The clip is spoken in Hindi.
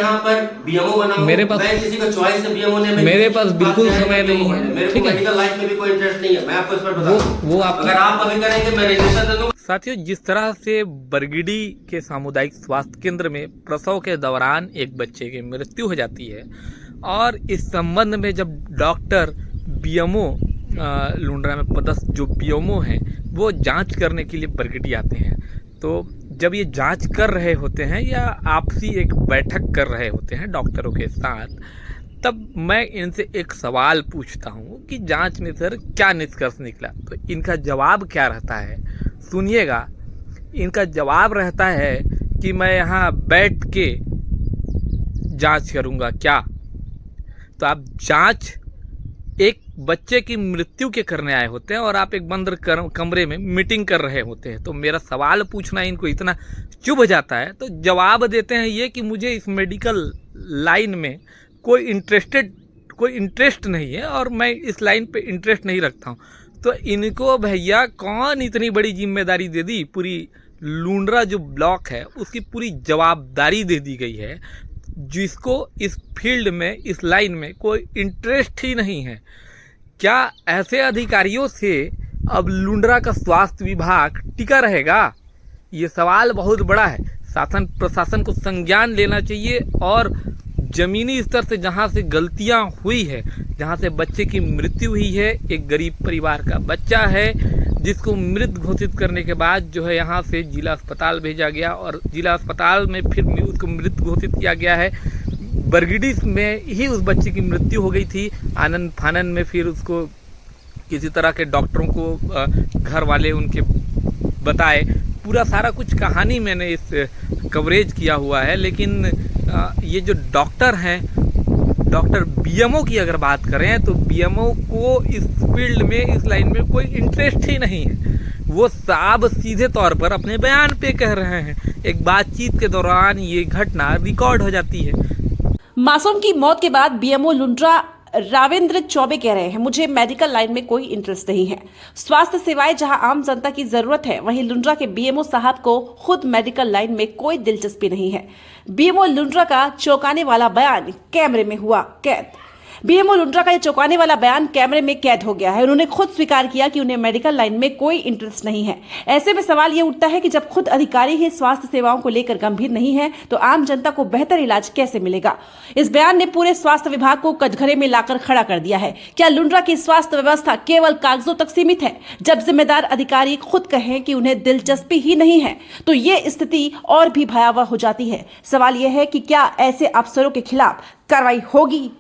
यहाँ पर बीएमओ बनाऊं, मेरे पास मैं किसी को चॉइस से बीएमओ ने मेरे पास बिल्कुल समय नहीं है, मेरे को मेडिकल लाइफ में भी कोई इंटरेस्ट नहीं है, मैं आपको इस पर बता वो आप अगर आप अभी करेंगे मैं रजिस्ट्रेशन दे दूंगा। साथियों, जिस तरह से बरगिडी के सामुदायिक स्वास्थ्य केंद्र में प्रसव के दौरान एक बच्चे की मृत्यु हो जाती है और इस संबंध में जब डॉक्टर बीएमओ लुंड्रा में पदस्थ जो बीएमओ हैं वो जांच करने के लिए बरगिडी आते हैं, तो जब ये जांच कर रहे होते हैं या आपसी एक बैठक कर रहे होते हैं डॉक्टरों के साथ, तब मैं इनसे एक सवाल पूछता हूँ कि जांच में सर क्या निष्कर्ष निकला। तो इनका जवाब क्या रहता है, सुनिएगा। इनका जवाब रहता है कि मैं यहाँ बैठ के जांच करूँगा क्या। तो आप जांच एक बच्चे की मृत्यु के करने आए होते हैं और आप एक बंद कमरे में मीटिंग कर रहे होते हैं, तो मेरा सवाल पूछना इनको इतना चुभ जाता है, तो जवाब देते हैं ये कि मुझे इस मेडिकल लाइन में कोई इंटरेस्ट नहीं है और मैं इस लाइन पे इंटरेस्ट नहीं रखता हूँ। तो इनको भैया कौन इतनी बड़ी जिम्मेदारी दे दी, पूरी लुंड्रा जो ब्लॉक है उसकी पूरी जवाबदारी दे दी गई है, जिसको इस फील्ड में इस लाइन में कोई इंटरेस्ट ही नहीं है। क्या ऐसे अधिकारियों से अब लुंड्रा का स्वास्थ्य विभाग टिका रहेगा? ये सवाल बहुत बड़ा है। शासन प्रशासन को संज्ञान लेना चाहिए और ज़मीनी स्तर से जहाँ से गलतियाँ हुई है, जहाँ से बच्चे की मृत्यु हुई है, एक गरीब परिवार का बच्चा है जिसको मृत घोषित करने के बाद जो है यहाँ से जिला अस्पताल भेजा गया और जिला अस्पताल में फिर उसको मृत घोषित किया गया है। बरगिडी में ही उस बच्चे की मृत्यु हो गई थी। आनंद फानन में फिर उसको किसी तरह के डॉक्टरों को घर वाले उनके बताए, पूरा सारा कुछ कहानी मैंने इस कवरेज किया हुआ है। लेकिन ये जो डॉक्टर हैं, डॉक्टर बीएमओ की अगर बात करें तो बीएमओ को इस फील्ड में इस लाइन में कोई इंटरेस्ट ही नहीं है। वो साफ सीधे तौर पर अपने बयान पे कह रहे हैं। एक बातचीत के दौरान ये घटना रिकॉर्ड हो जाती है। मासूम की मौत के बाद बीएमओ लुंड्रा रावेंद्र चौबे कह रहे हैं, मुझे मेडिकल लाइन में कोई इंटरेस्ट नहीं है। स्वास्थ्य सेवाएं जहां आम जनता की जरूरत है, वहीं लुंड्रा के बीएमओ साहब को खुद मेडिकल लाइन में कोई दिलचस्पी नहीं है। बीएमओ लुंड्रा का चौंकाने वाला बयान कैमरे में हुआ कैद। बीएमओ लुंड्रा का यह चौंकाने वाला बयान कैमरे में कैद हो गया है। उन्होंने खुद स्वीकार किया कि उन्हें मेडिकल लाइन में कोई इंटरेस्ट नहीं है। ऐसे में सवाल यह उठता है कि जब खुद अधिकारी ही स्वास्थ्य सेवाओं को लेकर गंभीर नहीं है, तो आम जनता को बेहतर इलाज कैसे मिलेगा? इस बयान ने पूरे स्वास्थ्य विभाग को कटघरे में लाकर खड़ा कर दिया है। क्या लुंड्रा की स्वास्थ्य व्यवस्था केवल कागजों तक सीमित है? जब जिम्मेदार अधिकारी खुद कहें कि उन्हें दिलचस्पी ही नहीं है, तो ये स्थिति और भी भयावह हो जाती है। सवाल यह है कि क्या ऐसे अफसरों के खिलाफ कार्रवाई होगी